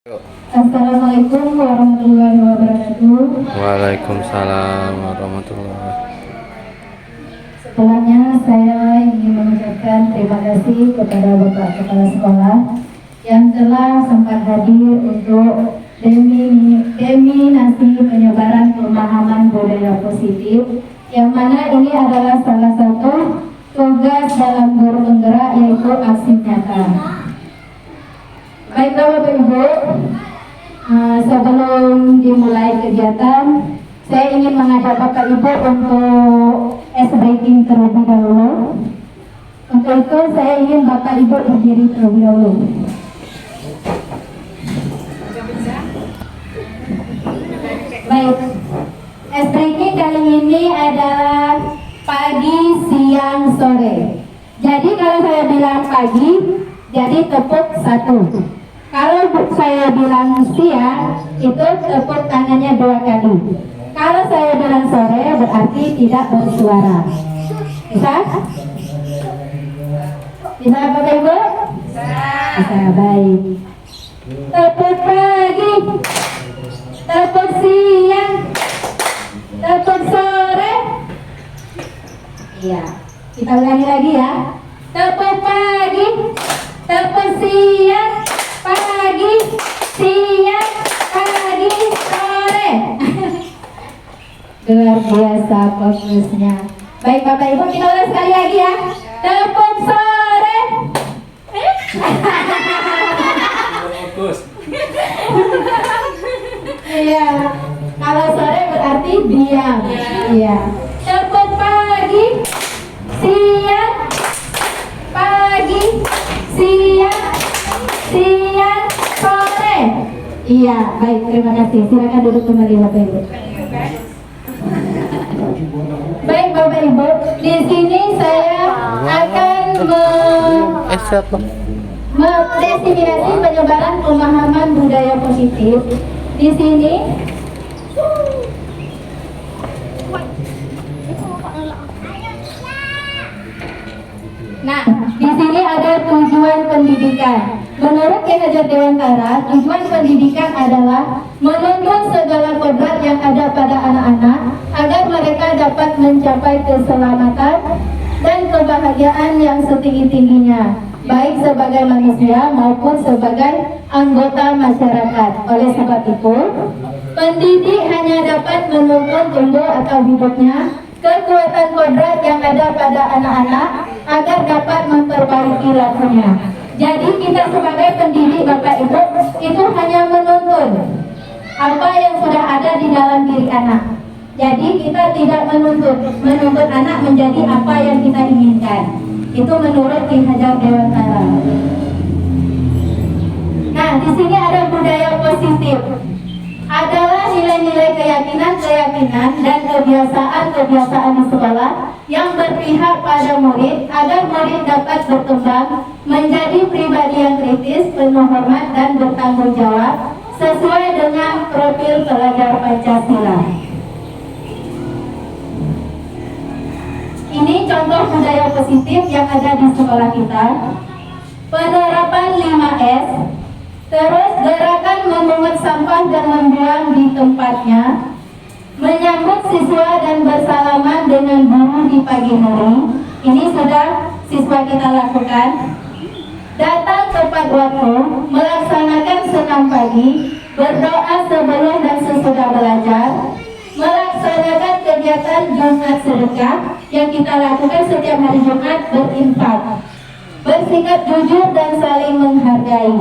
Assalamualaikum warahmatullahi wabarakatuh. Waalaikumsalam warahmatullahi. Sebelumnya saya ingin mengucapkan terima kasih kepada Bapak Kepala Sekolah yang telah sempat hadir untuk diseminasi penyebaran pemahaman budaya positif, yang mana ini adalah salah satu tugas dalam guru penggerak, yaitu aksi nyata. Baiklah Bapak Ibu, sebelum dimulai kegiatan, saya ingin mengajak Bapak Ibu untuk ice breaking terlebih dahulu. Untuk itu saya ingin Bapak Ibu berdiri terlebih dahulu. Baik, ice breaking kali ini adalah pagi, siang, sore. Jadi kalau saya bilang pagi, jadi tepuk 1. Kalau saya bilang siang, itu tepuk tangannya 2 kali. Kalau saya bilang sore, berarti tidak bersuara. Bisa? Bisa Bapak Ibu? Bisa, baik. Tepuk pagi, tepuk siang, tepuk sore. Iya, kita ulangi lagi ya. Tepuk pagi, tepuk siang, pagi, siang, pagi, sore. Luar biasa fokusnya. Baik Bapak Ibu, kita ulang sekali lagi ya. Tepuk sore. Fokus. Iya. Kalau sore berarti diam. Iya. Tepuk pagi, siang, pagi, siang, siang, sore. Iya, baik, terima kasih. Silakan duduk kembali Bapak Ibu. Baik Bapak Ibu, di sini saya akan Siapa? mendefinisi penyebaran pemahaman budaya positif. Di sini Nah, di sini ada tujuan pendidikan. Menurut Ki Hajar Dewantara, tujuan pendidikan adalah menuntun segala kodrat yang ada pada anak-anak agar mereka dapat mencapai keselamatan dan kebahagiaan yang setinggi-tingginya, baik sebagai manusia maupun sebagai anggota masyarakat. Oleh sebab itu, pendidik hanya dapat menuntun tumbuh atau hidupnya kekuatan kodrat yang ada pada anak-anak agar dapat memperbaiki lakunya. Jadi kita sebagai pendidik Bapak Ibu itu hanya menuntun apa yang sudah ada di dalam diri anak. Jadi kita tidak menuntut anak menjadi apa yang kita inginkan. Itu menurut Ki Hajar Dewantara. Nah, di sini ada budaya positif. Adalah nilai-nilai keyakinan dan kebiasaan di sekolah yang berpihak pada murid agar murid dapat berkembang menjadi pribadi yang kritis, penuh hormat dan bertanggung jawab sesuai dengan profil pelajar Pancasila. Ini contoh budaya positif yang ada di sekolah kita. Penerapan 5S. Terus gerakan memungut sampah dan membuang di tempatnya, menyambut siswa dan bersalaman dengan guru di pagi hari. Ini sudah siswa kita lakukan. Datang tepat waktu, melaksanakan senam pagi, berdoa sebelum dan sesudah belajar, melaksanakan kegiatan Jumat sedekah yang kita lakukan setiap hari Jumat, berinfak, bersikap jujur dan saling menghargai.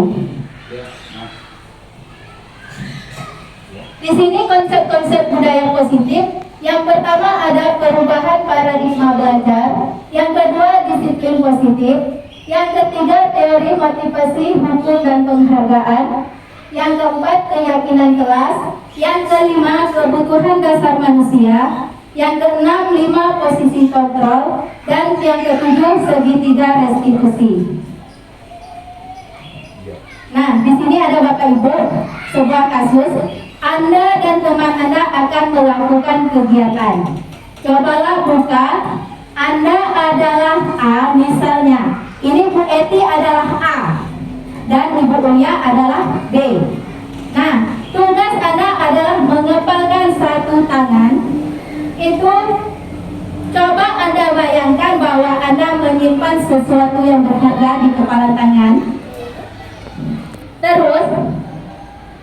Di sini konsep-konsep budaya positif. Yang pertama ada perubahan paradigma belajar. Yang kedua disiplin positif. Yang ketiga teori motivasi, hukum dan penghargaan. Yang keempat keyakinan kelas. Yang kelima kebutuhan dasar manusia. Yang keenam 5 posisi kontrol. Dan yang ketujuh segitiga restitusi. Nah, di sini ada Bapak Ibu sebuah kasus. Anda dan teman Anda akan melakukan kegiatan. Cobalah buka. Anda adalah A misalnya. Ini Bu Eti adalah A dan Ibu Uya adalah B. Nah, tugas Anda adalah mengepalkan satu tangan. Itu coba Anda bayangkan bahwa Anda menyimpan sesuatu yang berharga di kepala tangan. Terus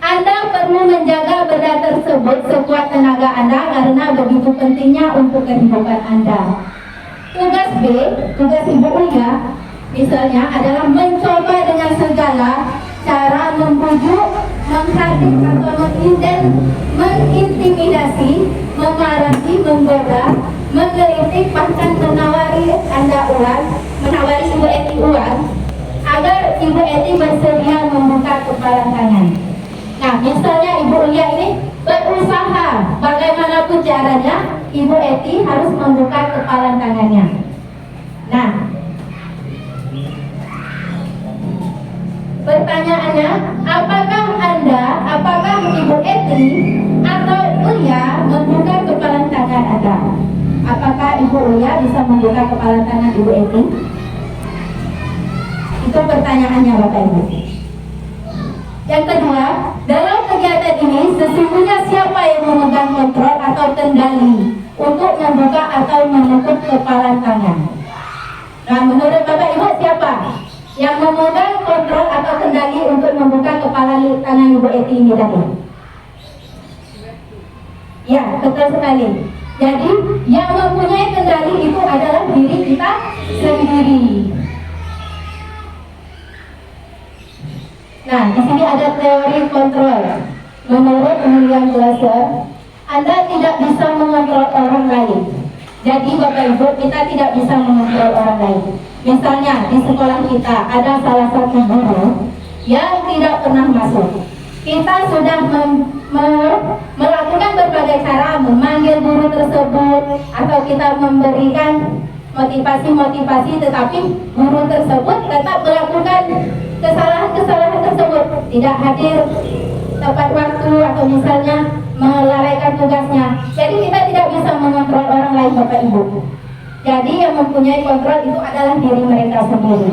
Anda perlu menjaga benda tersebut sekuat tenaga Anda karena begitu pentingnya untuk kehidupan Anda. Tugas B, tugas Ibu Uya, misalnya adalah mencoba dengan segala cara membujuk, menghardik atau mengintimidasi, memarahi, menggoda, menggelitik, bahkan menawari menawari Ibu Eti uang agar Ibu Eti bersedia membuka kepala tangan. Nah, misalnya Ibu Uya ini berusaha bagaimanapun caranya, Ibu Eti harus membuka kepala tangannya. Nah, pertanyaannya, apakah Ibu Eti atau Uya membuka kepala tangan Anda? Apakah Ibu Uya bisa membuka kepala tangan Ibu Eti? Itu pertanyaannya Bapak Ibu. Yang kedua, dalam kegiatan ini sesungguhnya siapa yang memegang kontrol atau kendali untuk membuka atau menutup kepala tangan? Nah, menurut Bapak Ibu siapa yang memegang kontrol atau kendali untuk membuka kepala tangan Ibu Eti ini tadi? Ya, betul sekali. Jadi yang mempunyai kendali itu adalah diri kita sendiri. Nah, di sini ada teori kontrol. Menurut William Glasser, Anda tidak bisa mengontrol orang lain. Jadi Bapak Ibu, kita tidak bisa mengontrol orang lain. Misalnya di sekolah kita ada salah satu guru yang tidak pernah masuk. Kita sudah melakukan berbagai cara, memanggil guru tersebut atau kita memberikan motivasi, tetapi guru tersebut tetap melakukan kesalahan tersebut, tidak hadir tepat waktu atau misalnya melalaikan tugasnya. Jadi kita tidak bisa mengontrol orang lain Bapak Ibu. Jadi yang mempunyai kontrol itu adalah diri mereka sendiri.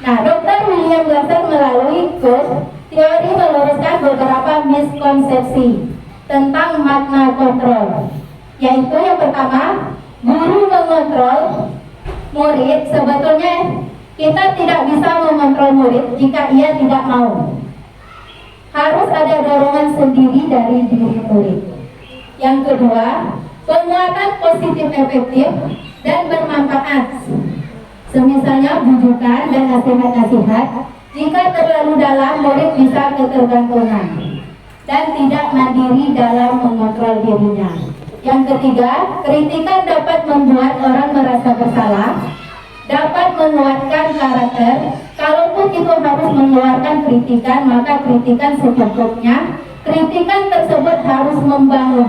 Nah, Dr. William Glasser melalui teori meluruskan beberapa miskonsepsi tentang makna kontrol. Yaitu yang pertama, guru mengontrol murid. Sebetulnya kita tidak bisa mengontrol murid jika ia tidak mau. Harus ada dorongan sendiri dari diri murid. Yang kedua, penguatan positif efektif dan bermanfaat. Semisalnya bujukan dan nasihat-nasihat. Jika terlalu dalam, murid bisa ketergantungan dan tidak mandiri dalam mengontrol dirinya. Yang ketiga, kritikan dapat membuat orang merasa bersalah, dapat menguatkan karakter. Kalaupun itu harus mengeluarkan kritikan, maka kritikan secukupnya. Kritikan tersebut harus membangun,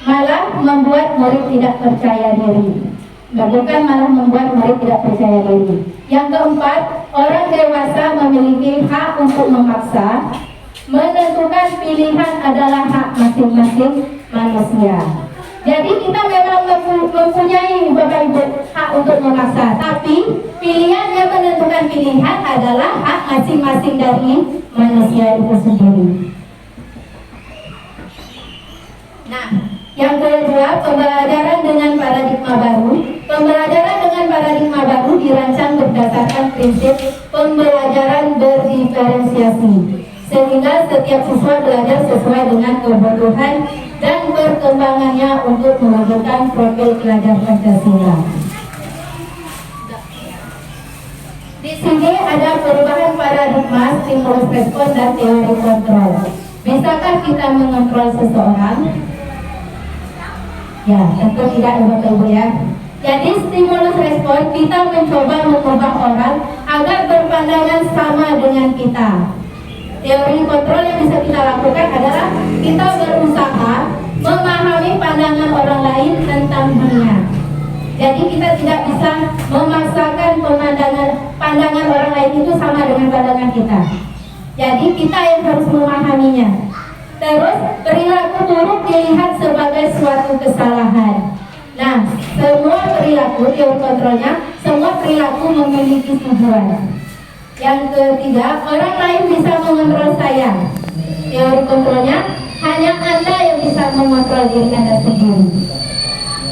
malah membuat murid tidak percaya diri. Bukan malah membuat murid tidak percaya diri. Yang keempat, orang dewasa memiliki hak untuk memaksa. Menentukan pilihan adalah hak masing-masing manusia. Jadi kita memang mempunyai Bapak Ibu hak untuk memaksa, tapi pilihan yang menentukan pilihan adalah hak masing-masing dari manusia itu sendiri. Nah, yang kedua, pembelajaran dengan paradigma baru. Pembelajaran dengan paradigma baru dirancang berdasarkan prinsip pembelajaran berdiferensiasi, sehingga setiap siswa belajar sesuai dengan kebutuhan dan perkembangannya untuk mewujudkan profil pelajar Pancasila. Di sini ada perubahan paradigma, stimulus respon, dan teori kontrol. Bisakah kita mengontrol seseorang? Ya, tentu tidak ya Bapak Ibu ya. Jadi stimulus respon, kita mencoba mengubah orang agar berpandangan sama dengan kita. Teori kontrol yang bisa kita lakukan adalah kita berusaha memahami pandangan orang lain tentang dunia. Jadi kita tidak bisa memaksakan pandangan orang lain itu sama dengan pandangan kita. Jadi kita yang harus memahaminya. Terus perilaku buruk dilihat sebagai suatu kesalahan. Nah, semua perilaku, teori kontrolnya, semua perilaku memiliki tujuan. Yang ketiga, orang lain bisa mengontrol saya. teori kontrolnya hanya Anda yang bisa mengontrol diri Anda sendiri.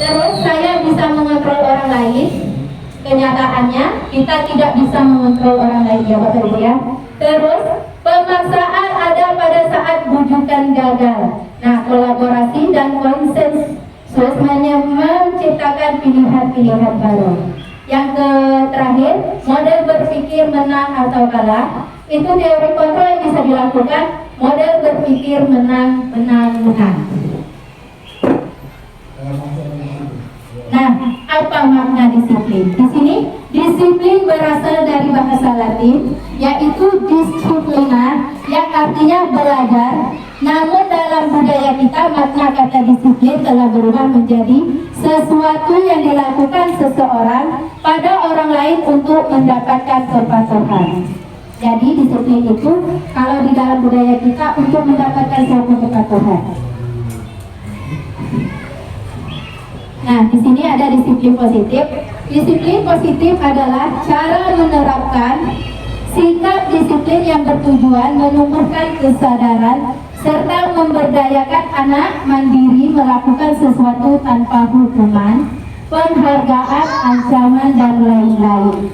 Terus saya bisa mengontrol orang lain. Kenyataannya kita tidak bisa mengontrol orang lain, ya Bapak Ibu ya. Terus pemaksaan ada pada saat bujukan gagal. Nah, kolaborasi dan konsensus menciptakan pilihan-pilihan baru. Yang terakhir, model berpikir menang atau kalah. Itu teori kontrol yang bisa dilakukan. Model berpikir menang. Nah, apa makna disiplin? Di sini disiplin berasal dari bahasa Latin, yaitu disciplina, yang artinya belajar. Namun dalam budaya kita makna kata disiplin telah berubah menjadi sesuatu yang dilakukan seseorang pada orang lain untuk mendapatkan kepatuhan. Jadi disiplin itu kalau di dalam budaya kita untuk mendapatkan suatu kepatuhan. Nah, di sini ada disiplin positif. Disiplin positif adalah cara menerapkan sikap disiplin yang bertujuan menumbuhkan kesadaran serta memberdayakan anak mandiri melakukan sesuatu tanpa hukuman, penghargaan, ancaman, dan lain-lain.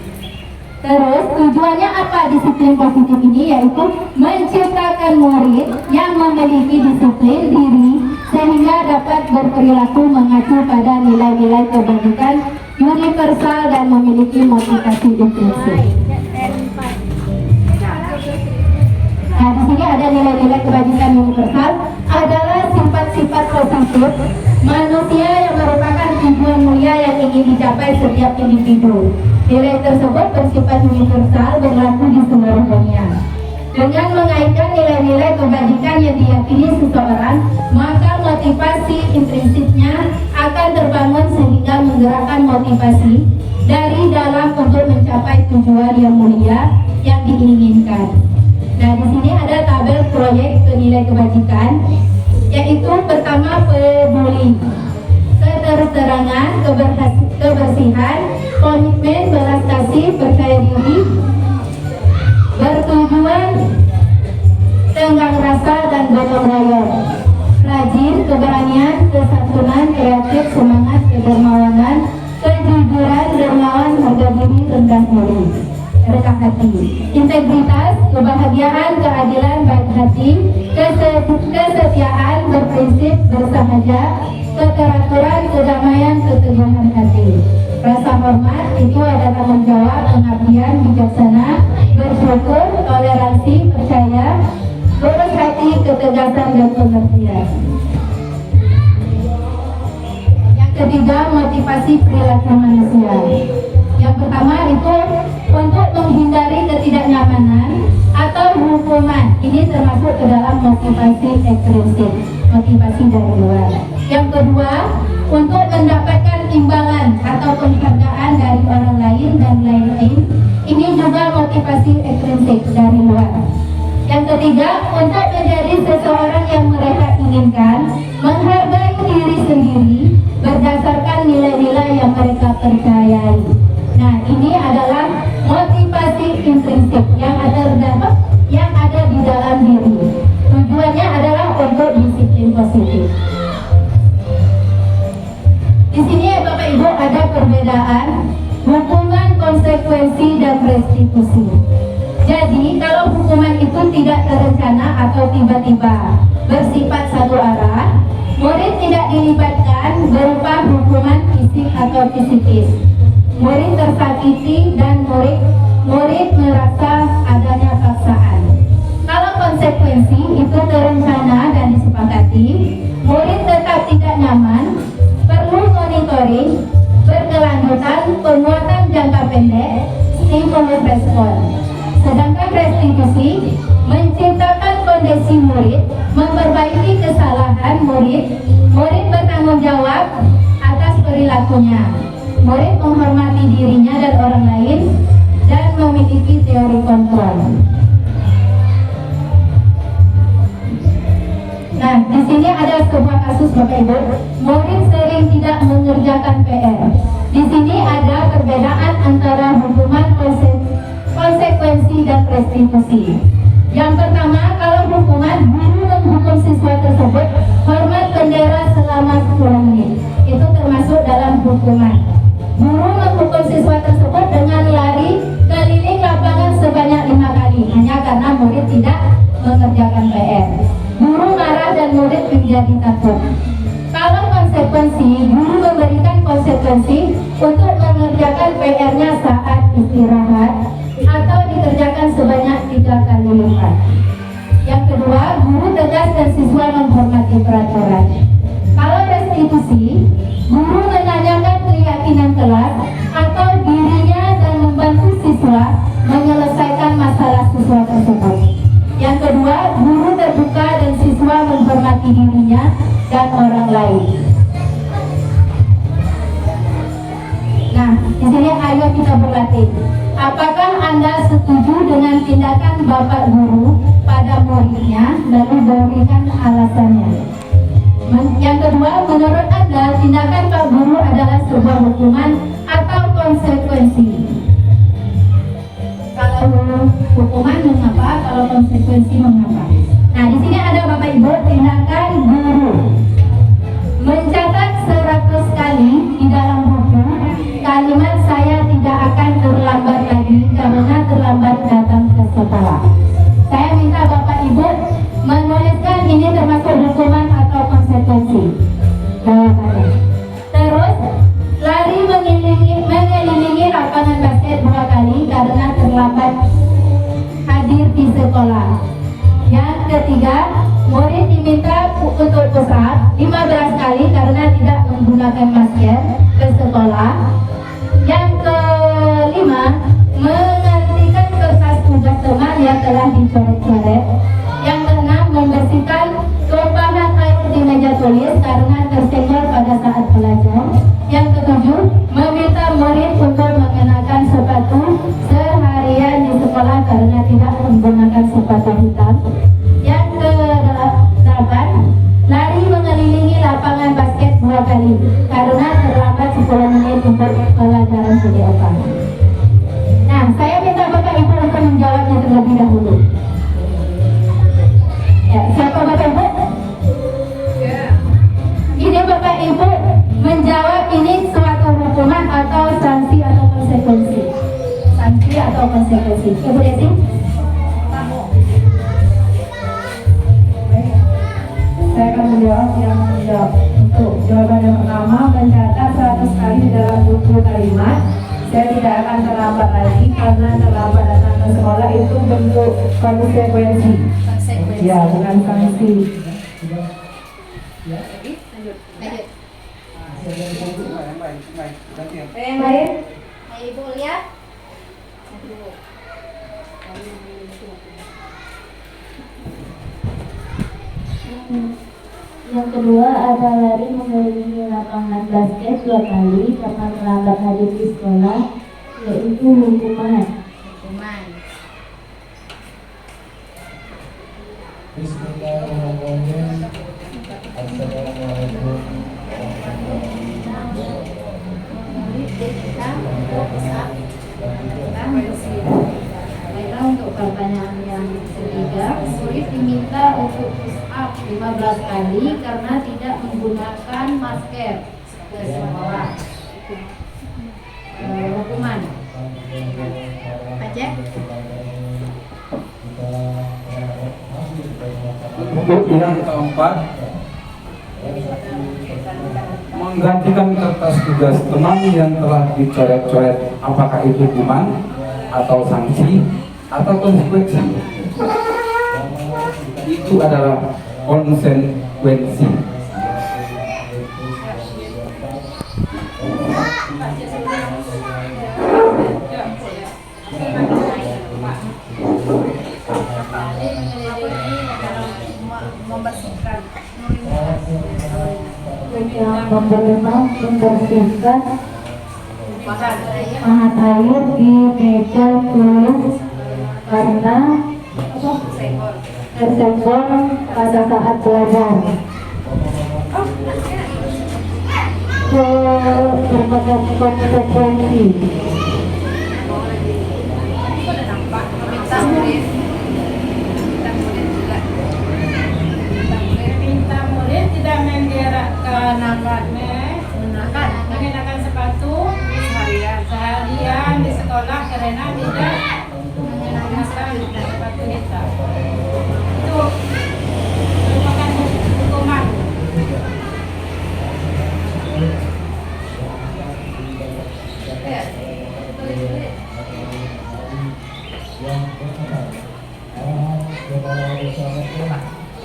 Terus tujuannya apa disiplin positif ini? Yaitu menciptakan murid yang memiliki disiplin diri sehingga dapat berperilaku mengacu pada nilai-nilai kebajikan universal dan memiliki motivasi intrinsik. Nah, di sini ada nilai-nilai kebajikan universal adalah sifat-sifat positif manusia yang merupakan tujuan mulia yang ingin dicapai setiap individu. Nilai tersebut bersifat universal berlaku di seluruh dunia. Dengan mengaitkan nilai-nilai kebajikan yang diyakini seseorang, maka motivasi intrinsiknya akan terbangun sehingga menggerakkan motivasi dari dalam untuk mencapai tujuan yang mulia yang diinginkan. Nah, di sini ada tabel proyek nilai kebajikan, yaitu pertama peduli, keterterangan, kebersihan, komitmen, belas kasih, percaya diri, bertujuan, tenggang rasa, dan gotong royong, rajin, keberanian, kesantunan, kreatif, semangat, kedermawanan, kejujuran, dermawan, harga diri, rendah diri, rendah hati, integritas, kebahagiaan, keadilan, baik hati, kesetiaan, berprinsip, bersahaja, keteraturan, kedamaian, keteguhan hati. Rasa hormat itu ada tanggung jawab, pengabdian, bijaksana, bersyukur, toleransi, percaya, lurus hati, ketegasan, dan pengertian. Yang ketiga, motivasi perilaku manusia. Yang pertama itu untuk menghindari ketidaknyamanan atau hukuman. Ini termasuk ke dalam motivasi ekstrinsik, motivasi dari luar. Yang kedua, untuk mendapatkan imbalan atau penghargaan dari orang lain dan lain-lain. Ini juga motivasi ekstrinsik dari luar. Yang ketiga, untuk menjadi seseorang yang mereka inginkan, menghargai diri sendiri berdasarkan nilai-nilai yang mereka percayai. Nah, ini adalah motivasi intrinsik yang ada di dalam diri. Tujuannya adalah untuk disiplin positif. Di sini Bapak Ibu ada perbedaan hukuman, konsekuensi, dan restitusi. Jadi kalau hukuman itu tidak terencana atau tiba-tiba bersifat satu arah, murid tidak dilibatkan berupa hukuman fisik atau psikis. Murid tersakiti dan murid merasa adanya paksaan. Kalau konsekuensi itu terencana dan disepakati, murid tetap tidak nyaman, perlu monitoring, berkelanjutan, penguatan jangka pendek, stimulus respon. Sedangkan restitusi menciptakan kondisi murid, memperbaiki kesalahan murid bertanggung jawab atas perilakunya. Murid menghormati dirinya dan orang lain dan memiliki teori kontrol. Nah, di sini ada sebuah kasus Bapak Ibu, murid sering tidak mengerjakan PR. Di sini ada perbedaan antara hukuman, konsekuensi, dan restitusi. Yang pertama, kalau hukuman, guru siswa tersebut hormat bendera selama 10 menit. Itu termasuk dalam hukuman. Guru menghukum siswa tersebut dengan lari keliling lapangan sebanyak 5 kali hanya karena murid tidak mengerjakan PR. Guru marah dan murid menjadi takut. Kalau konsekuensi, guru memberikan konsekuensi untuk mengerjakan PR-nya saat istirahat atau dikerjakan sebanyak 3 kali lipat. Yang kedua, guru tegas dan siswa menghormati peraturan. Kalau restitusi, guru menanyakan keyakinan kelas atau dirinya dan membantu siswa menyelesaikan masalah siswa tersebut. Yang kedua, guru terbuka dan siswa menghormati dirinya dan orang lain. Nah, di sini ayo kita berlatih. Apakah Anda setuju dengan tindakan Bapak Guru pada muridnya? Lalu berikan alasannya. Yang kedua, menurut Anda tindakan Pak Guru adalah sebuah hukuman atau konsekuensi? Kalau hukuman mengapa? Kalau konsekuensi mengapa? Nah, di sini ada Bapak Ibu tindakan guru. Mencatat 100 kali di dalam buku kalimat "saya tidak akan terlambat lagi karena terlambat datang ke sekolah". Saya minta Bapak Ibu menuliskan ini termasuk hukuman atau konsekuensi. Terus lari mengelilingi lapangan basket 2 kali karena terlambat hadir di sekolah. Yang ketiga, murid diminta untuk push up 15 kali karena tidak menggunakan masker ke sekolah. Yang kelima, mengantikan kertas tugas teman yang telah dicoret-coret. Yang keenam, membersihkan tumpahan air di meja tulis karena tersenggol pada saat belajar. Yang ketujuh, meminta murid untuk mengenakan sepatu seharian di sekolah karena tidak menggunakan sepatu hitam. Yang ke-8, lari mengelilingi lapangan basket 2 kali karena terlambat 10 menit untuk pelajaran PDOK. Nah, saya minta Bapak Ibu untuk menjawabnya terlebih dahulu. Ya, siapa Bapak Ibu? Ini Bapak Ibu menjawab ini suatu hukuman atau sanksi atau konsekuensi. Sanksi atau konsekuensi. Ibu Desi? Saya akan menjawab untuk jawaban yang pertama, mencatat 100 kali dalam buku kalimat "saya tidak akan terlambat lagi karena terlambat datang ke sekolah" itu bentuk konsekuensi. Ya, bukan sanksi. Yang lain? Ibu lihat. Yang kedua ada lari mengelilingi lapangan basket 2 kali karena terlambat hadir di sekolah, yaitu hukuman. Bismillahirrahmanirrahim. Assalamualaikum. Baiklah, untuk pertanyaan yang ketiga, murid diminta untuk push up 15 kali karena tidak menggunakan masker ke sekolah. Hukuman. Ajak. Untuk yang keempat, menggantikan kertas tugas teman yang telah dicoret-coret. Apakah itu hukuman atau sanksi atau konsekuensi? Itu adalah konsekuensi. Yang membersihkan pahat air di meja tulis karena tersenggol pada saat belajar. Berbagai konsekuensi. menyenangkan sekali dapat berita. Itu merupakan hukuman.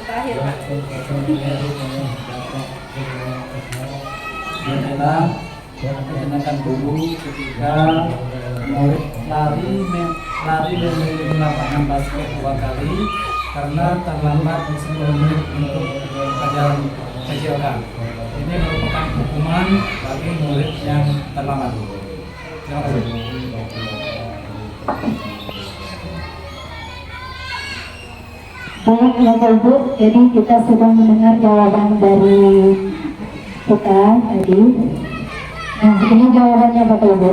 Terakhir, Pak. Kita kenakan dulu ketika murid lari mengelilingi lapangan basket 2 kali karena terlambat 10 menit untuk pelajaran PJOK. Ini merupakan hukuman bagi murid yang terlambat. Terima kasih. Baik Bapak Ibu, jadi kita sudah mendengar jawaban dari kita tadi. Nah, ini jawabannya Bapak Ibu.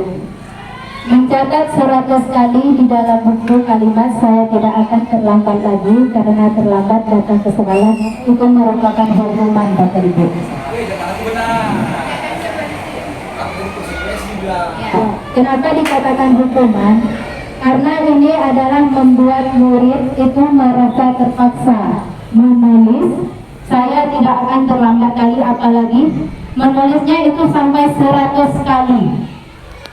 Mencatat 100 kali di dalam buku kalimat saya tidak akan terlambat lagi karena terlambat datang ke sekolah itu merupakan hukuman Bapak Ibu. Kenapa dikatakan hukuman? Karena ini adalah membuat murid itu merasa terpaksa menulis. Saya tidak akan terlambat kali, apalagi menulisnya itu sampai 100 kali.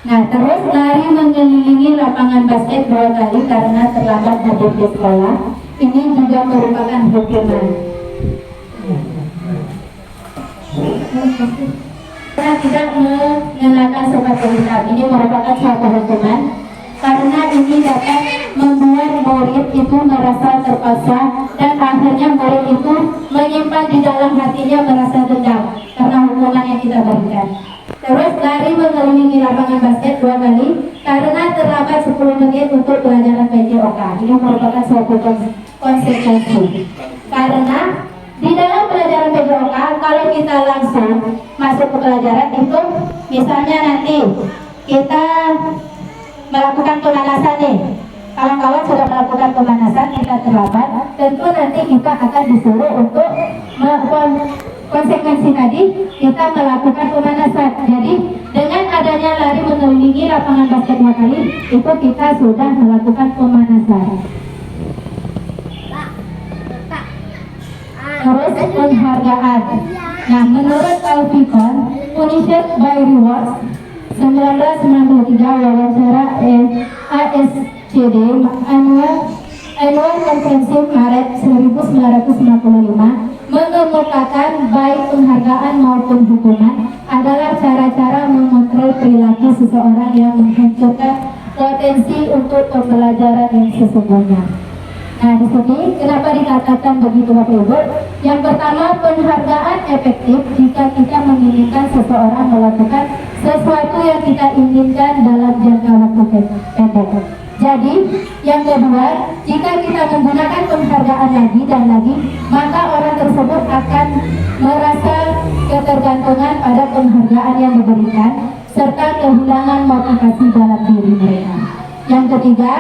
Nah, terus lari mengelilingi lapangan basket 2 kali karena terlambat hadir di sekolah. Ini juga merupakan hukuman. Kita tidak mengenakan sepatu hitam. Ini merupakan suatu hukuman karena ini dapat membuat murid itu merasa terpaksa dan akhirnya murid itu menyimpan di dalam hatinya merasa dendam karena hukuman yang kita berikan. Terus lari mengelilingi lapangan basket 2 kali karena terlambat 10 menit untuk pelajaran PJOK. Ini merupakan suatu konsekuensi. Karena di dalam pelajaran PJOK, kalau kita langsung masuk ke pelajaran itu, misalnya nanti kita melakukan pemanasan nih, kawan-kawan sudah melakukan pemanasan, kita terlambat, tentu nanti kita akan disuruh untuk konsekuensi tadi kita melakukan pemanasan. Jadi dengan adanya lari mengelilingi lapangan basket 2 kali, itu kita sudah melakukan pemanasan. Terus penghargaan. Nah, menurut Alficon, Punishment by Rewards 1993 wawancara ASCD Annual Convention Maret 1955 mengemukakan baik penghargaan maupun hukuman adalah cara-cara mengontrol perilaku seseorang yang menghancurkan potensi untuk pembelajaran yang sesungguhnya. Nah, di sini kenapa dikatakan begitu Bapak Ibu? Yang pertama, penghargaan efektif jika kita menginginkan seseorang melakukan sesuatu yang kita inginkan dalam jangka waktu pendek. Jadi, yang kedua, jika kita menggunakan penghargaan lagi dan lagi, maka orang tersebut akan merasa ketergantungan pada penghargaan yang diberikan serta kehilangan motivasi dalam diri mereka. Yang ketiga,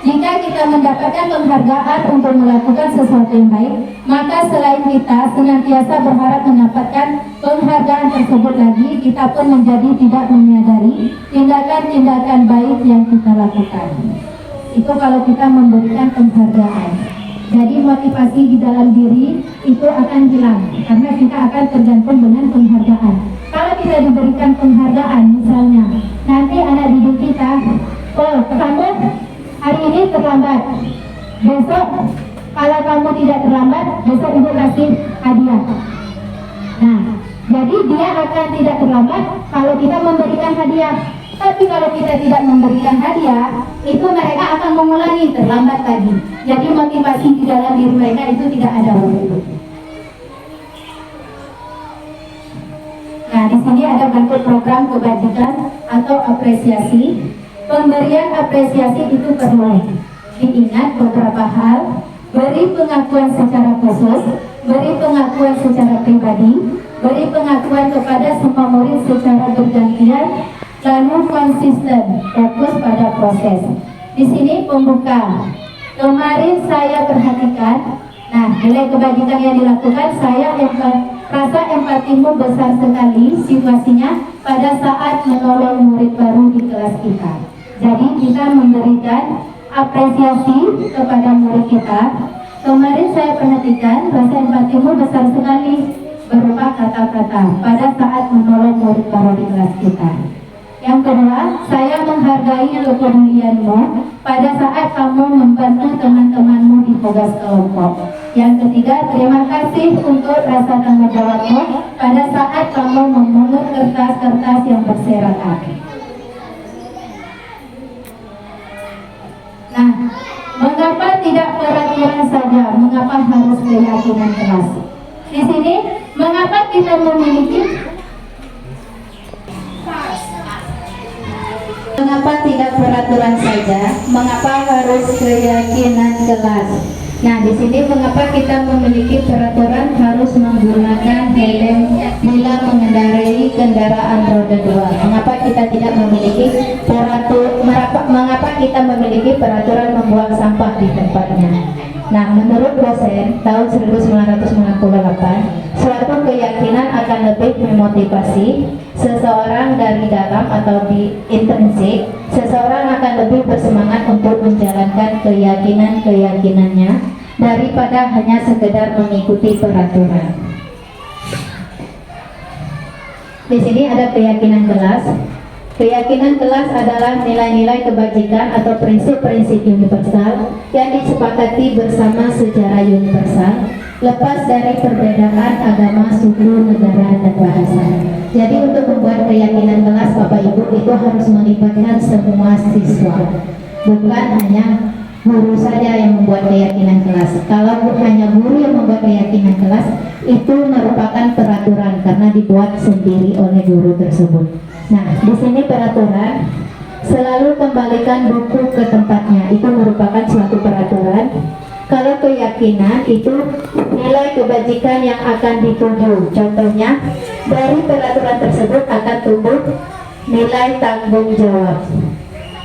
jika kita mendapatkan penghargaan untuk melakukan sesuatu yang baik, maka selain kita senantiasa berharap mendapatkan penghargaan tersebut lagi, kita pun menjadi tidak menyadari tindakan-tindakan baik yang kita lakukan. Itu kalau kita memberikan penghargaan. Jadi motivasi di dalam diri itu akan hilang, karena kita akan tergantung dengan penghargaan. Kalau kita diberikan penghargaan, misalnya, nanti anak didik kita, oh kamu hari ini terlambat, besok kalau kamu tidak terlambat, besok ibu kasih hadiah. Nah, jadi dia akan tidak terlambat kalau kita memberikan hadiah. Tapi kalau kita tidak memberikan hadiah, itu mereka akan mengulangi terlambat tadi. Jadi motivasi di dalam diri mereka itu tidak ada waktu. Nah, di sini ada bentuk program kebajikan atau apresiasi. Pemberian apresiasi itu perlu diingat beberapa hal: beri pengakuan secara khusus, beri pengakuan secara pribadi, beri pengakuan kepada semua murid secara bergantian, lalu konsisten, fokus pada proses. Di sini pembuka. Kemarin saya perhatikan, nah nilai kebajikan yang dilakukan, saya rasa empatimu besar sekali situasinya pada saat menolong murid baru di kelas kita. Jadi kita memberikan apresiasi kepada murid kita. Kemarin saya perhatikan rasa empatimu besar sekali berupa kata-kata pada saat menolong murid baru di kelas kita. Yang kedua, saya menghargai kepedulianmu pada saat kamu membantu teman-temanmu di tugas kelompok. Yang ketiga, terima kasih untuk rasa tanggung jawabmu pada saat kamu memungut kertas-kertas yang berserakan. Nah, mengapa tidak peraturan saja? Mengapa harus keyakinan kelas? Di sini, mengapa kita memiliki? Mengapa tidak peraturan saja? Mengapa harus keyakinan kelas? Nah, di sini mengapa kita memiliki peraturan harus menggunakan helm bila mengendarai kendaraan roda 2? Mengapa kita tidak memiliki mengapa kita memiliki peraturan membuang sampah di tempatnya? Nah, menurut dosen tahun 1998, suatu keyakinan akan lebih memotivasi seseorang dari dalam atau di intrinsik. Seseorang akan lebih bersemangat untuk menjalankan keyakinan-keyakinannya daripada hanya sekedar mengikuti peraturan. Di sini ada keyakinan kelas. Keyakinan kelas adalah nilai-nilai kebajikan atau prinsip-prinsip universal yang disepakati bersama secara universal, lepas dari perbedaan agama, suku, negara, dan bahasa. Jadi untuk membuat keyakinan kelas, Bapak Ibu, itu harus melibatkan semua siswa, bukan hanya guru saja yang membuat keyakinan kelas. Kalau hanya guru yang membuat keyakinan kelas, itu merupakan peraturan karena dibuat sendiri oleh guru tersebut. Nah, di sini peraturan selalu kembalikan buku ke tempatnya, itu merupakan suatu peraturan. Kalau keyakinan itu nilai kebajikan yang akan dituju. Contohnya, dari peraturan tersebut akan tumbuh nilai tanggung jawab.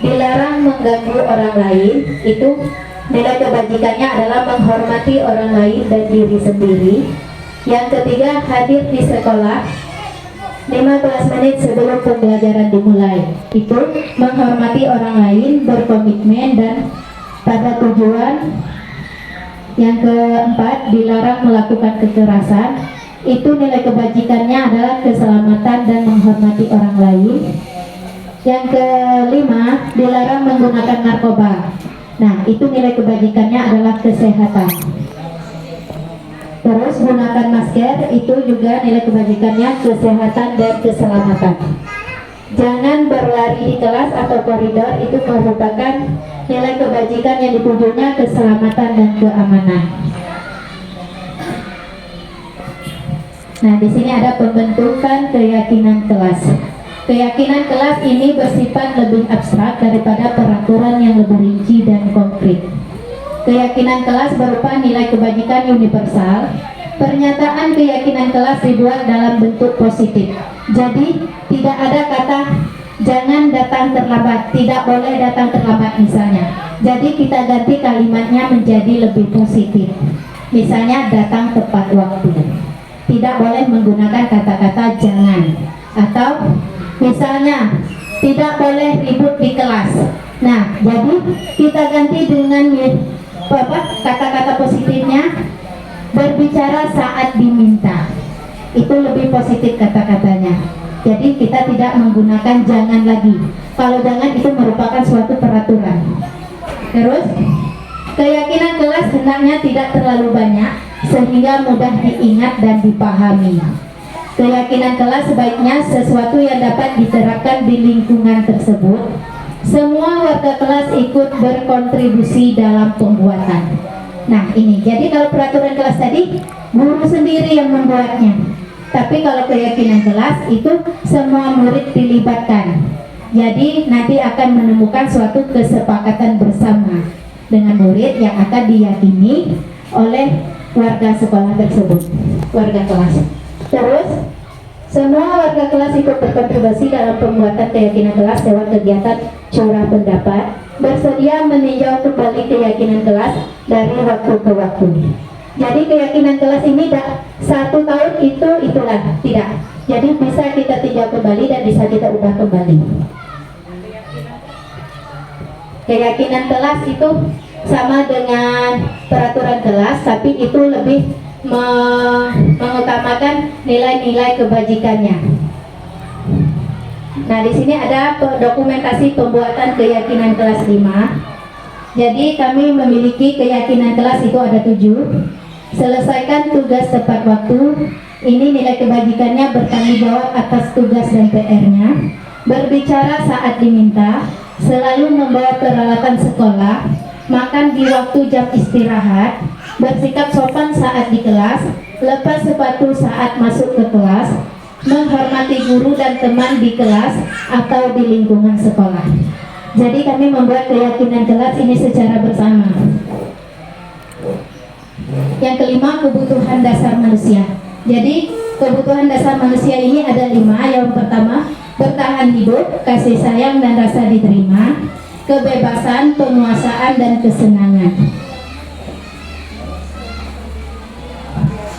Dilarang mengganggu orang lain, itu nilai kebajikannya adalah menghormati orang lain dan diri sendiri. Yang ketiga, hadir di sekolah 15 menit sebelum pembelajaran dimulai, itu menghormati orang lain, berkomitmen dan pada tujuan. Yang keempat, dilarang melakukan kekerasan, itu nilai kebajikannya adalah keselamatan dan menghormati orang lain. Yang kelima, dilarang menggunakan narkoba. Nah, itu nilai kebajikannya adalah kesehatan. Terus gunakan masker, itu juga nilai kebajikannya kesehatan dan keselamatan. Jangan berlari di kelas atau koridor, itu merupakan nilai kebajikan yang ditujunya keselamatan dan keamanan. Nah, di sini ada pembentukan keyakinan kelas. Keyakinan kelas ini bersifat lebih abstrak daripada peraturan yang lebih rinci dan konkret. Keyakinan kelas berupa nilai kebajikan universal. Pernyataan keyakinan kelas dibuat dalam bentuk positif. Jadi tidak ada kata jangan datang terlambat, tidak boleh datang terlambat misalnya. Jadi kita ganti kalimatnya menjadi lebih positif. Misalnya datang tepat waktu. Tidak boleh menggunakan kata-kata jangan. Atau misalnya tidak boleh ribut di kelas. Nah, jadi kita ganti dengan kata-kata positifnya, berbicara saat diminta. Itu lebih positif kata-katanya. Jadi kita tidak menggunakan jangan lagi. Kalau jangan itu merupakan suatu peraturan. Terus keyakinan kelas hendaknya tidak terlalu banyak sehingga mudah diingat dan dipahami. Keyakinan kelas sebaiknya sesuatu yang dapat diterapkan di lingkungan tersebut. Semua warga kelas ikut berkontribusi dalam pembuatan. Nah, ini jadi kalau peraturan kelas tadi guru sendiri yang membuatnya. Tapi kalau keyakinan kelas itu semua murid dilibatkan. Jadi nanti akan menemukan suatu kesepakatan bersama dengan murid yang akan diyakini oleh warga sekolah tersebut, warga kelas. Terus semua warga kelas ikut berkontribusi dalam pembuatan keyakinan kelas lewat kegiatan curah pendapat, bersedia meninjau kembali keyakinan kelas dari waktu ke waktu. Jadi keyakinan kelas ini tidak 1 tahun itulah, tidak. Jadi bisa kita tinjau kembali dan bisa kita ubah kembali. Keyakinan kelas itu sama dengan peraturan kelas, tapi itu lebih mengutamakan nilai-nilai kebajikannya. Nah, di sini ada dokumentasi pembuatan keyakinan kelas 5. Jadi kami memiliki keyakinan kelas itu ada 7. Selesaikan tugas tepat waktu. Ini nilai kebajikannya: bertanggung jawab atas tugas dan PR-nya, berbicara saat diminta, selalu membawa peralatan sekolah, makan di waktu jam istirahat, bersikap sopan saat di kelas, lepas sepatu saat masuk ke kelas, menghormati guru dan teman di kelas atau di lingkungan sekolah. Jadi kami membuat keyakinan kelas ini secara bersama. Yang kelima, kebutuhan dasar manusia. Jadi kebutuhan dasar manusia ini ada 5. Yang pertama, bertahan hidup, kasih sayang dan rasa diterima, kebebasan, penguasaan dan kesenangan.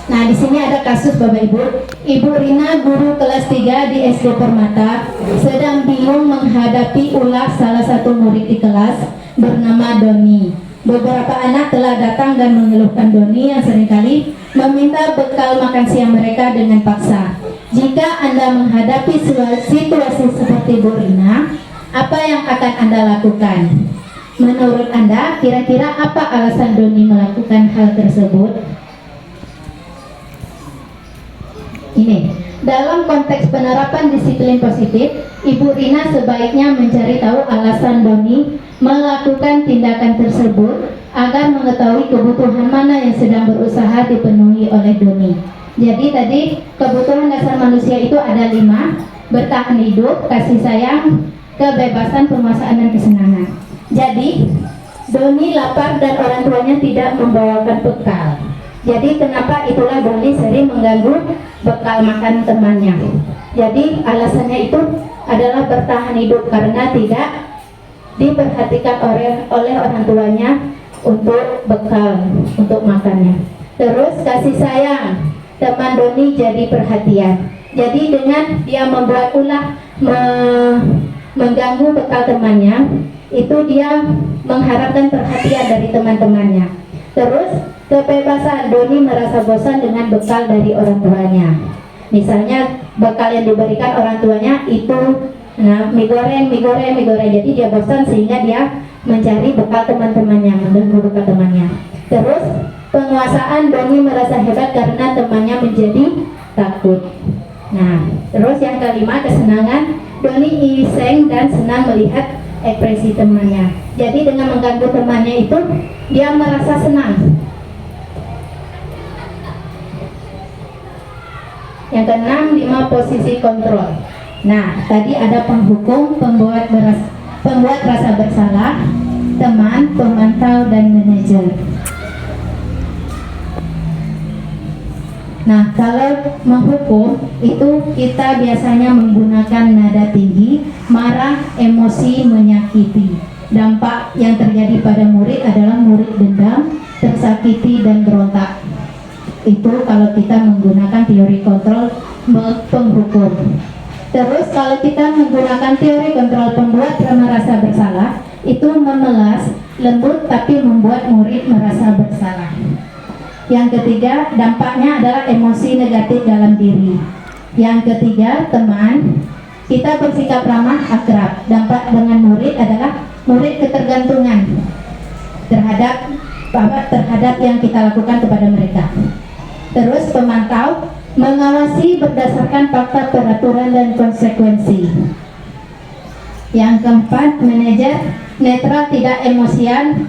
Nah, di sini ada kasus Bapak Ibu. Ibu Rina, guru kelas 3 di SD Permata, sedang bingung menghadapi ulah salah satu murid di kelas bernama Doni. Beberapa anak telah datang dan mengeluhkan Doni yang seringkali meminta bekal makan siang mereka dengan paksa. Jika Anda menghadapi situasi seperti Bu Rina, apa yang akan Anda lakukan? Menurut Anda, kira-kira apa alasan Doni melakukan hal tersebut? Ini, dalam konteks penerapan disiplin positif, Ibu Rina sebaiknya mencari tahu alasan Doni melakukan tindakan tersebut agar mengetahui kebutuhan mana yang sedang berusaha dipenuhi oleh Doni. Jadi tadi kebutuhan dasar manusia itu ada 5: bertahan hidup, kasih sayang, kebebasan, penguasaan dan kesenangan. Jadi Doni lapar dan orang tuanya tidak membawakan bekal. Jadi kenapa itulah Doni sering mengganggu bekal makan temannya. Jadi alasannya itu adalah bertahan hidup karena tidak diperhatikan oleh orang tuanya untuk bekal untuk makannya. Terus kasih sayang, teman Doni jadi perhatian. Jadi dengan dia membuat ulah mengganggu bekal temannya, itu dia mengharapkan perhatian dari teman-temannya. Terus kebebasan, Doni merasa bosan dengan bekal dari orang tuanya. Misalnya bekal yang diberikan orang tuanya itu mie goreng. Jadi dia bosan sehingga dia mencari bekal teman-temannya, mengganggu bekal temannya. Terus penguasaan, Doni merasa hebat karena temannya menjadi takut. Nah, terus yang kelima, kesenangan, Doni iseng dan senang melihat ekspresi temannya. Jadi dengan mengganggu temannya itu dia merasa senang. Yang keenam, 5 posisi kontrol. Nah, tadi ada penghukum, pembuat rasa bersalah, teman, pemantau, dan manajer. Nah, kalau menghukum itu kita biasanya menggunakan nada tinggi, marah, emosi, menyakiti. Dampak yang terjadi pada murid adalah murid dendam, tersakiti, dan berontak. Itu kalau kita menggunakan teori kontrol penghukum. Terus kalau kita menggunakan teori kontrol pembuat merasa bersalah, itu memelas, lembut, tapi membuat murid merasa bersalah. Yang ketiga, dampaknya adalah emosi negatif dalam diri. Yang ketiga, teman, kita bersikap ramah, akrab. Dampak dengan murid adalah murid ketergantungan terhadap yang kita lakukan kepada mereka. Terus pemantau, mengawasi berdasarkan fakta, peraturan, dan konsekuensi. Yang keempat, manajer, netral, tidak emosian.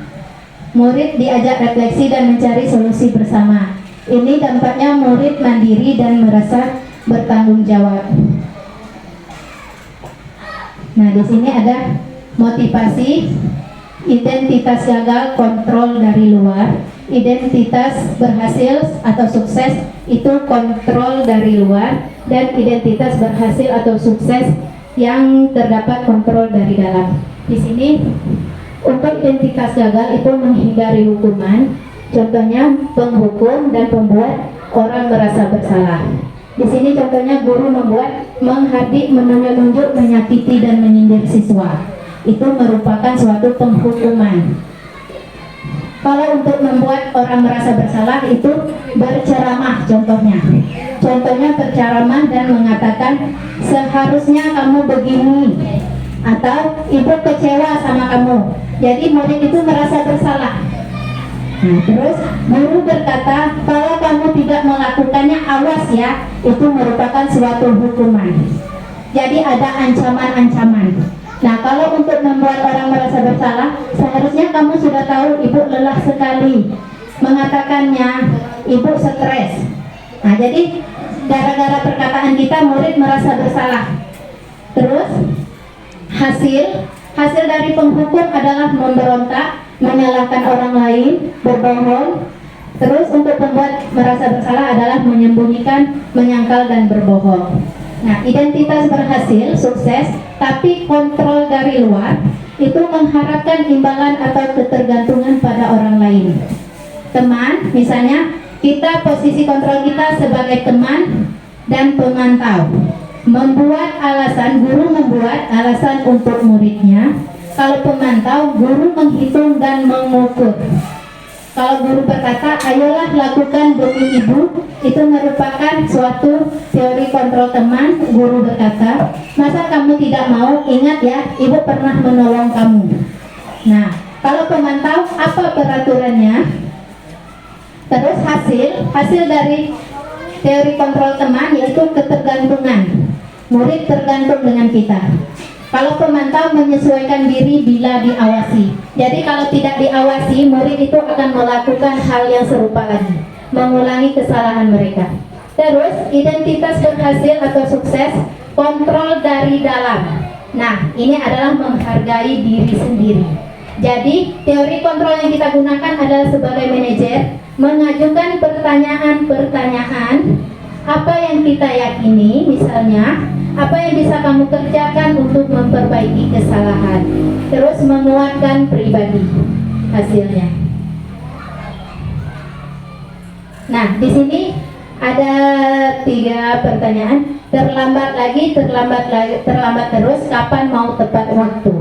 Murid diajak refleksi dan mencari solusi bersama. Ini dampaknya murid mandiri dan merasa bertanggung jawab. Nah, di sini ada motivasi, identitas gagal, kontrol dari luar. Identitas berhasil atau sukses itu kontrol dari luar, dan identitas berhasil atau sukses yang terdapat kontrol dari dalam. Di sini untuk identitas gagal itu menghindari hukuman, contohnya penghukum dan pembuat orang merasa bersalah. Di sini contohnya guru membuat menghardik, menunjuk, menyakiti dan menyindir siswa. itu merupakan suatu penghukuman. Kalau untuk membuat orang merasa bersalah itu berceramah contohnya. Contohnya berceramah dan mengatakan seharusnya kamu begini, atau ibu kecewa sama kamu. Jadi murid itu merasa bersalah. Nah, terus guru berkata kalau kamu tidak melakukannya awas ya, itu merupakan suatu hukuman. Jadi ada ancaman-ancaman. Nah, kalau untuk membuat orang merasa bersalah, seharusnya kamu sudah tahu ibu lelah sekali mengatakannya, ibu stres. Nah, jadi gara-gara perkataan kita murid merasa bersalah. Terus hasil dari penghukum adalah memberontak, menyalahkan orang lain, berbohong. Terus untuk membuat merasa bersalah adalah menyembunyikan, menyangkal dan berbohong. Nah, identitas berhasil, sukses, tapi kontrol dari luar itu mengharapkan imbalan atau ketergantungan pada orang lain. Teman, misalnya kita posisi kontrol kita sebagai teman dan pemantau. Guru membuat alasan untuk muridnya. Kalau pemantau, guru menghitung dan mengukur. Kalau guru berkata, ayolah lakukan demi ibu, itu merupakan suatu teori kontrol teman. Guru berkata, masa kamu tidak mau? Ingat ya, ibu pernah menolong kamu. Nah, kalau pemantau, apa peraturannya? Terus hasil dari teori kontrol teman yaitu ketergantungan. Murid tergantung dengan kita. Kalau pemantau menyesuaikan diri bila diawasi. Jadi kalau tidak diawasi, murid itu akan melakukan hal yang serupa lagi, mengulangi kesalahan mereka. Terus identitas berhasil atau sukses, kontrol dari dalam. Nah, ini adalah menghargai diri sendiri. Jadi teori kontrol yang kita gunakan adalah sebagai manajer, mengajukan pertanyaan-pertanyaan apa yang kita yakini, misalnya apa yang bisa kamu kerjakan untuk memperbaiki kesalahan, terus menguatkan pribadi hasilnya. Nah, di sini ada 3 pertanyaan. Terlambat terus, kapan mau tepat waktu?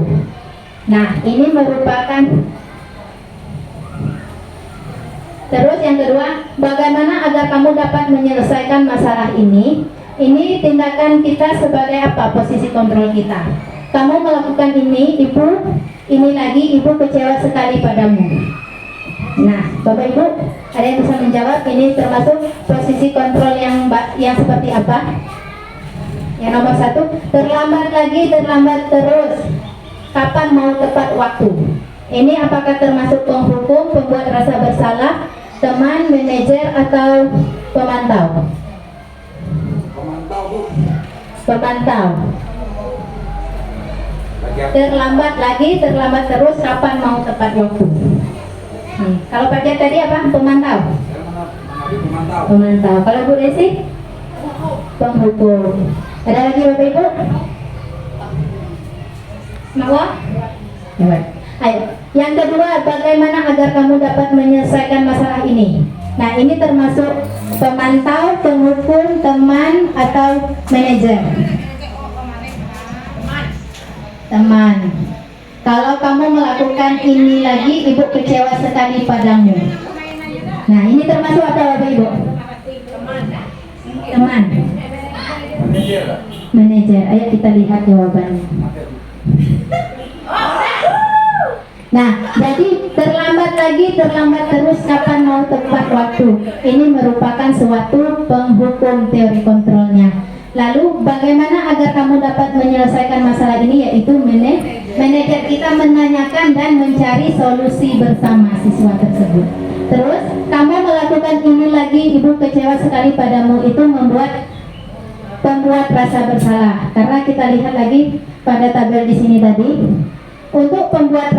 Nah, ini merupakan. Terus yang kedua, bagaimana agar kamu dapat menyelesaikan masalah ini? Ini tindakan kita sebagai apa? Posisi kontrol kita. Kamu melakukan ini, ini lagi, ibu kecewa sekali padamu. Nah, Bapak Ibu, ada yang bisa menjawab ini termasuk posisi kontrol yang seperti apa? Yang nomor 1, terlambat lagi, terlambat terus. Kapan mau tepat waktu? Ini apakah termasuk penghukum, pembuat rasa bersalah, teman, manajer, atau pemantau? Pemantau. Terlambat lagi, terlambat terus, kapan mau tepat waktu? Kalau Pak Jat tadi apa? Pemantau. Pemantau. Kalau Bu Desi? Penghukum. Ada lagi Bapak Ibu? Mau? Ayo. Yang kedua, bagaimana agar kamu dapat menyelesaikan masalah ini? Nah, ini termasuk pemantau, penghukum, teman, atau manajer? Teman. Kalau kamu melakukan ini lagi, ibu kecewa sekali padamu. Nah, ini termasuk apa Bapak Ibu? Teman. Manajer. Ayo kita lihat jawabannya. Nah, jadi terlambat lagi, terlambat terus, kapan mau tepat waktu? Ini merupakan suatu penghukum teori kontrolnya. Lalu bagaimana agar kamu dapat menyelesaikan masalah ini? Yaitu manajer kita menanyakan dan mencari solusi bersama siswa tersebut. Terus kamu melakukan ini lagi, ibu kecewa sekali padamu, itu membuat pembuat rasa bersalah. Karena kita lihat lagi pada tabel di sini tadi, untuk pembuat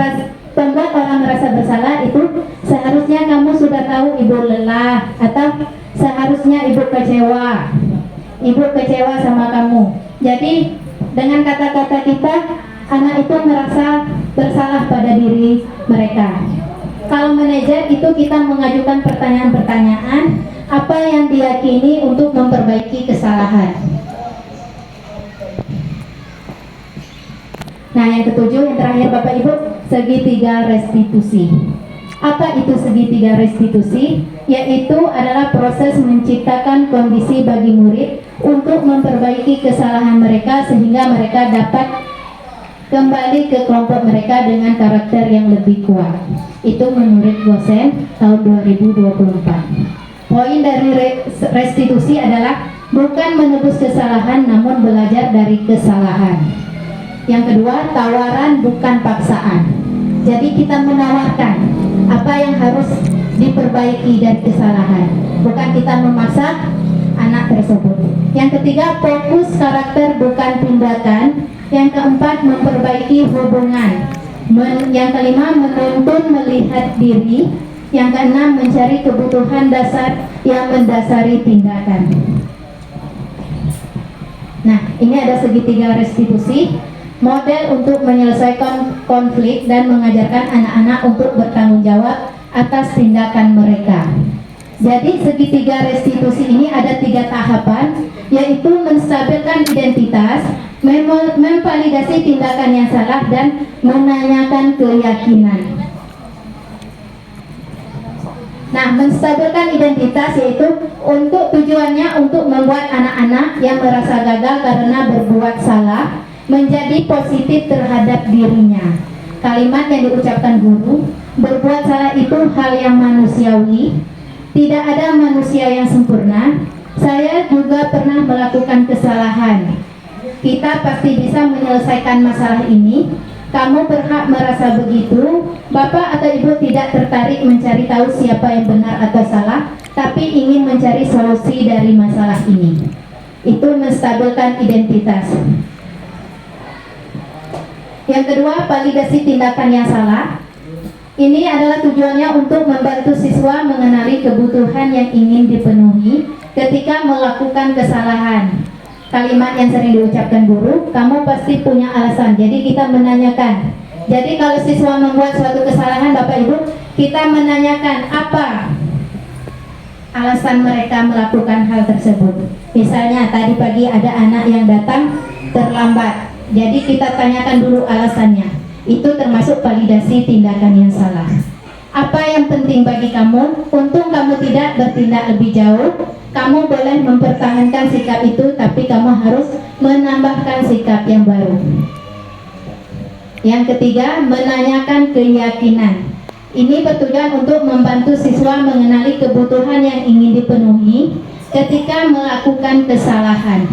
orang merasa bersalah itu seharusnya kamu sudah tahu ibu lelah, atau seharusnya ibu kecewa sama kamu. Jadi dengan kata-kata kita, anak itu merasa bersalah pada diri mereka. Kalau manajer itu kita mengajukan pertanyaan-pertanyaan apa yang diyakini untuk memperbaiki kesalahan. Nah, Nah, yang ketujuh, yang terakhir Bapak Ibu, segitiga restitusi. Apa itu segitiga restitusi? Yaitu adalah proses menciptakan kondisi bagi murid untuk memperbaiki kesalahan mereka sehingga mereka dapat kembali ke kelompok mereka dengan karakter yang lebih kuat. Itu menurut Gosen tahun 2024. Poin dari restitusi adalah bukan menebus kesalahan namun belajar dari kesalahan. Yang kedua, tawaran bukan paksaan. Jadi kita menawarkan apa yang harus diperbaiki dari kesalahan, bukan kita memaksa anak tersebut. Yang ketiga, fokus karakter bukan tindakan. Yang keempat, memperbaiki hubungan. Yang kelima, menuntun melihat diri. Yang keenam, mencari kebutuhan dasar yang mendasari tindakan. Nah, ini ada segitiga restitusi, model untuk menyelesaikan konflik dan mengajarkan anak-anak untuk bertanggung jawab atas tindakan mereka. Jadi segitiga restitusi ini ada 3 tahapan, yaitu menstabilkan identitas, memvalidasi tindakan yang salah, dan menanyakan keyakinan. Nah, menstabilkan identitas yaitu untuk tujuannya untuk membuat anak-anak yang merasa gagal karena berbuat salah menjadi positif terhadap dirinya. Kalimat yang diucapkan guru, berbuat salah itu hal yang manusiawi, tidak ada manusia yang sempurna, saya juga pernah melakukan kesalahan, kita pasti bisa menyelesaikan masalah ini, kamu berhak merasa begitu, Bapak atau Ibu tidak tertarik mencari tahu siapa yang benar atau salah, tapi ingin mencari solusi dari masalah ini. Itu menstabilkan identitas. Yang kedua, validasi tindakan yang salah. Ini adalah tujuannya untuk membantu siswa mengenali kebutuhan yang ingin dipenuhi ketika melakukan kesalahan. Kalimat yang sering diucapkan guru, kamu pasti punya alasan. Jadi kita menanyakan. Jadi kalau siswa membuat suatu kesalahan, Bapak Ibu, kita menanyakan apa alasan mereka melakukan hal tersebut. Misalnya tadi pagi ada anak yang datang terlambat. Jadi kita tanyakan dulu alasannya. Itu termasuk validasi tindakan yang salah. Apa yang penting bagi kamu? Untung kamu tidak bertindak lebih jauh. Kamu boleh mempertahankan sikap itu, tapi kamu harus menambahkan sikap yang baru. Yang ketiga, menanyakan keyakinan. Ini bertujuan untuk membantu siswa mengenali kebutuhan yang ingin dipenuhi ketika melakukan kesalahan.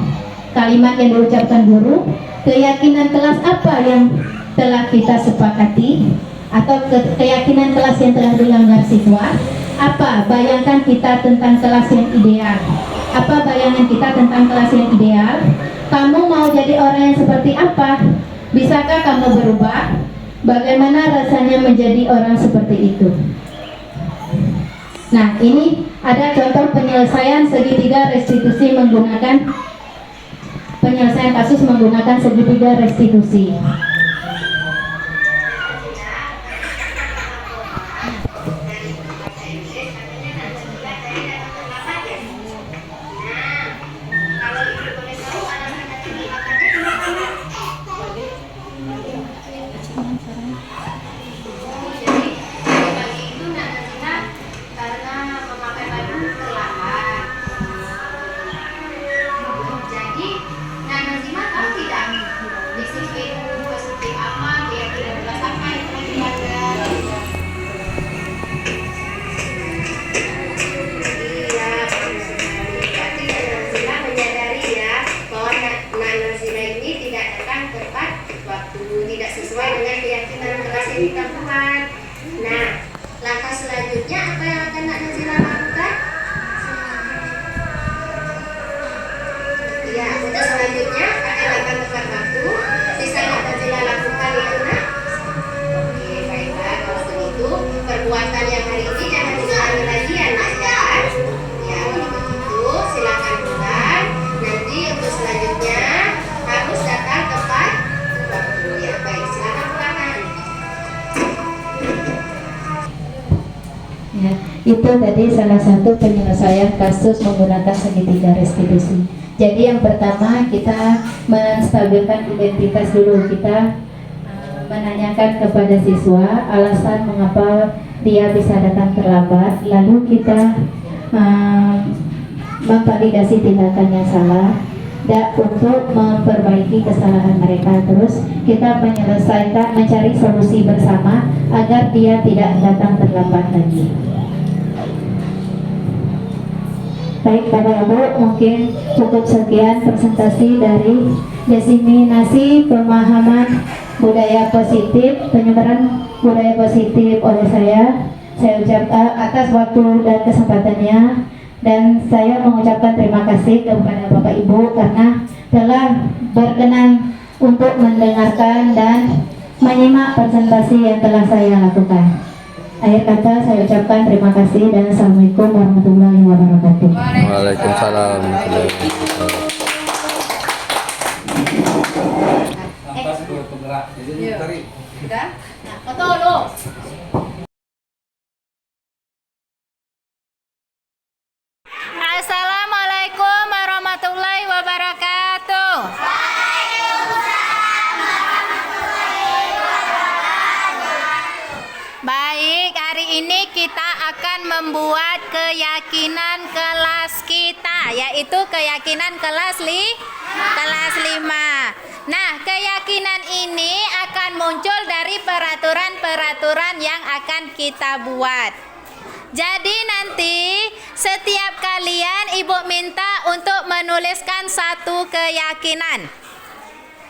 Kalimat yang diucapkan guru, keyakinan kelas apa yang telah kita sepakati, atau keyakinan kelas yang telah dilanggar siswa. Apa bayangkan kita tentang kelas yang ideal? Apa bayangan kita tentang kelas yang ideal? Kamu mau jadi orang yang seperti apa? Bisakah kamu berubah? Bagaimana rasanya menjadi orang seperti itu? Nah, ini ada contoh penyelesaian segitiga restitusi menggunakan penyelesaian kasus menggunakan segitiga restitusi. Itu tadi salah satu penyelesaian kasus menggunakan segitiga restitusi. Jadi yang pertama kita menstabilkan identitas dulu, kita menanyakan kepada siswa alasan mengapa dia bisa datang terlambat, lalu kita memvalidasi tindakan yang salah dan untuk memperbaiki kesalahan mereka. Terus kita mencari solusi bersama agar dia tidak datang terlambat lagi. Baik Bapak Ibu, mungkin cukup sekian presentasi dari diseminasi pemahaman budaya positif, penyebaran budaya positif oleh saya. Saya ucapkan atas waktu dan kesempatannya, dan saya mengucapkan terima kasih kepada Bapak Ibu karena telah berkenan untuk mendengarkan dan menyimak presentasi yang telah saya lakukan. Akhir kata saya ucapkan terima kasih dan Assalamualaikum warahmatullahi wabarakatuh. Waalaikumsalam warahmatullahi wabarakatuh. Atas bergerak. Jadi tarik. Sudah? Nah, foto dulu. Assalamualaikum warahmatullahi wabarakatuh. Baik, hari ini kita akan membuat keyakinan kelas kita, yaitu keyakinan kelas 5. Nah, keyakinan ini akan muncul dari peraturan-peraturan yang akan kita buat. Jadi nanti setiap kalian ibu minta untuk menuliskan satu keyakinan.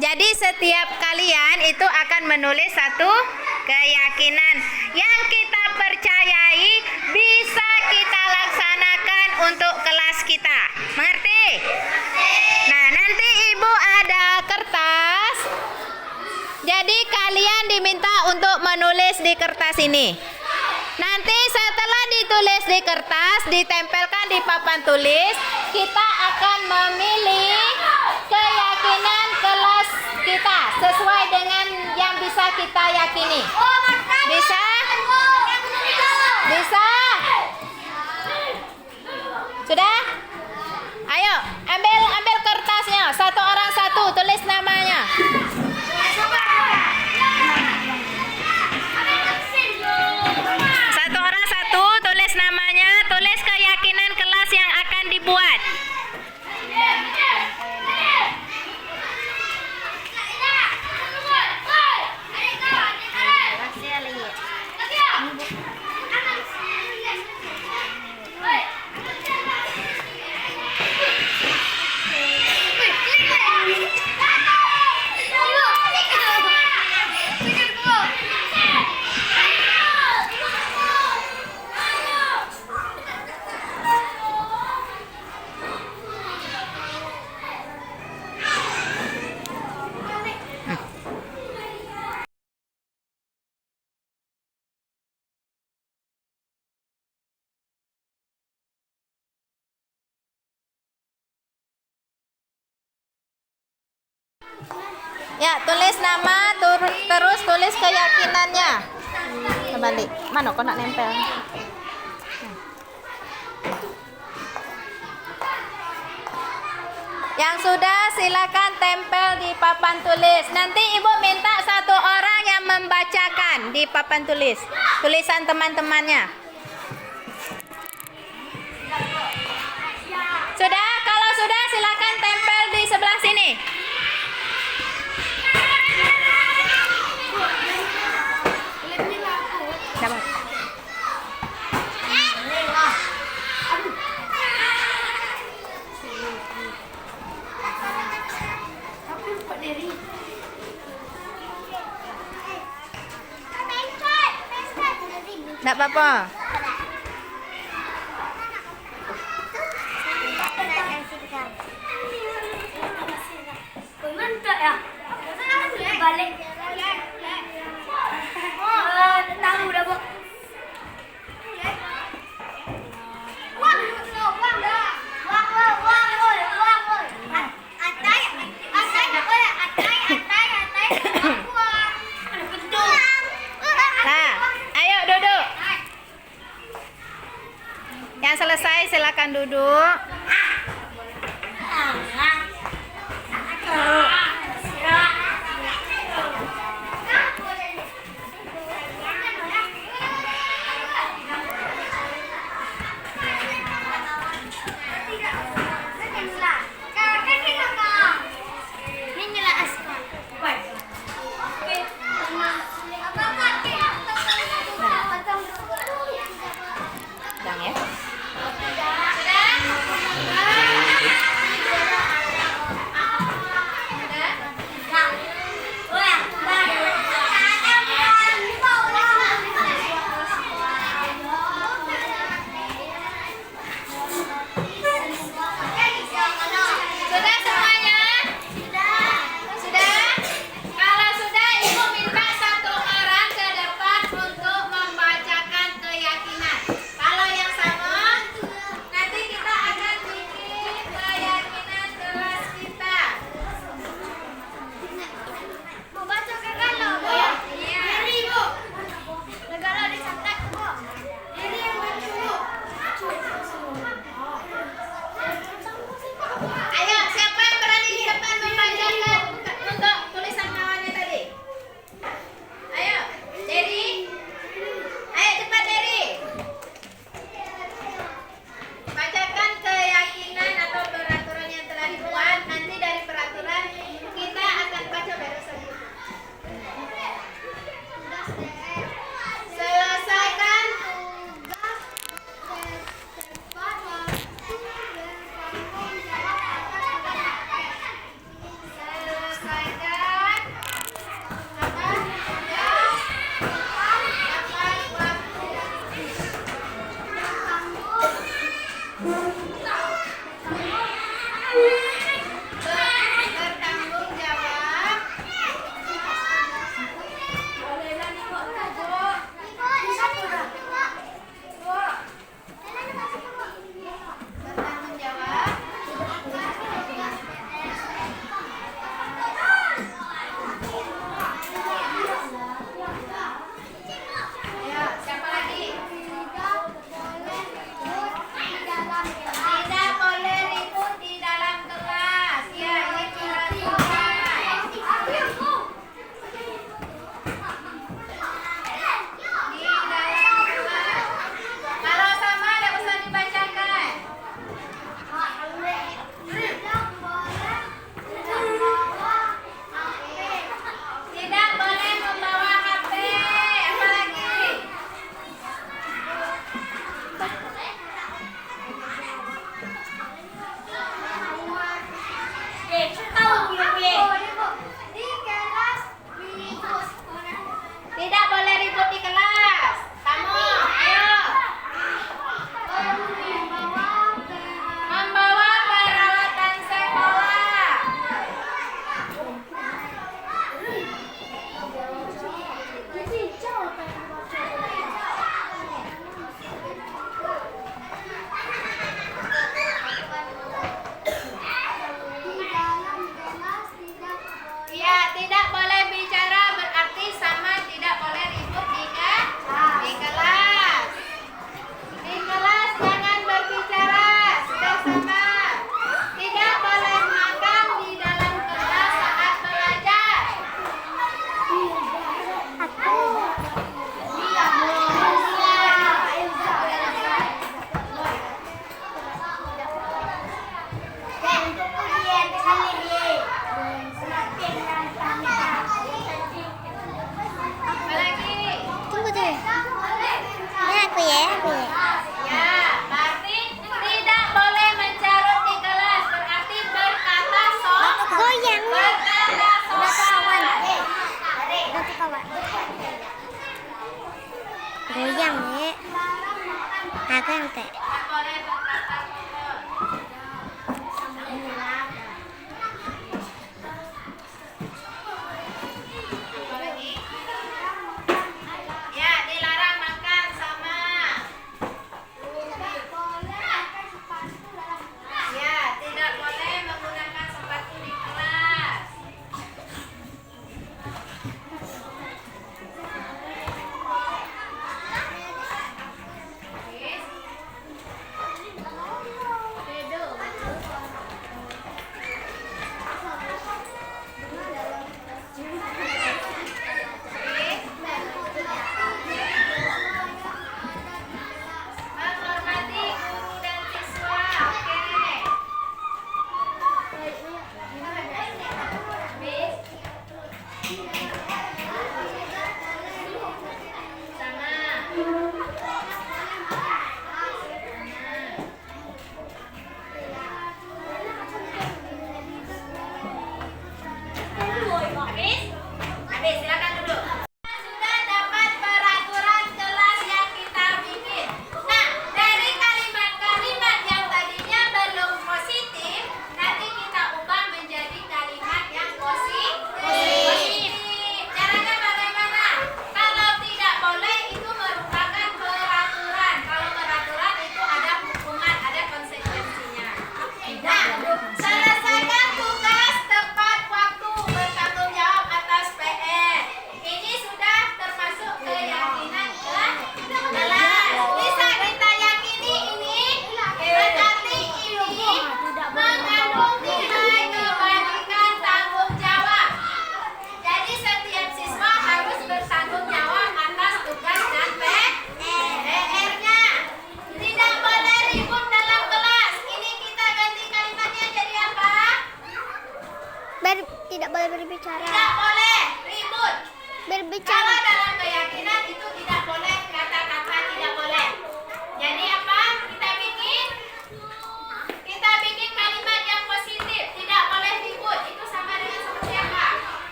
Jadi setiap kalian itu akan menulis satu keyakinan yang kita percayai bisa kita laksanakan untuk kelas kita. Mengerti? Nah, nanti ibu ada kertas. Jadi kalian diminta untuk menulis di kertas ini. Nanti setelah ditulis di kertas, ditempelkan di papan tulis, kita akan memilih keyakinan kelas kita sesuai dengan yang bisa kita yakini. Bisa? Bisa? Sudah? Ayo, ambil kertasnya. Satu orang satu, tulis namanya. Satu orang satu, tulis namanya, tulis keyakinan kelas yang akan dibuat. Ya, tulis nama, terus tulis keyakinannya. Kembali. Mana kok nak nempel? Yang sudah silakan tempel di papan tulis. Nanti ibu minta satu orang yang membacakan di papan tulis. Tulisan teman-temannya. Sudah? Kalau sudah silakan tempel di sebelah sini. Tidak apa-apa. Balik. Tahu udah, Bu. Nah, ayo duduk. Yang selesai silakan duduk. Akan teh. Ya, dilarang makan sama. Ya, tidak boleh menggunakan sepatu di kelas.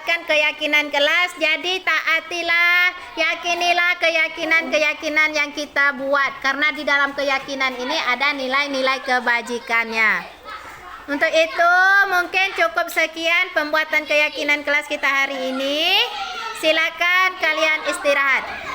membatalkan keyakinan kelas. Jadi taatilah, yakinilah keyakinan-keyakinan yang kita buat, karena di dalam keyakinan ini ada nilai-nilai kebajikannya. Untuk itu mungkin cukup sekian pembuatan keyakinan kelas kita hari ini. Silakan kalian istirahat.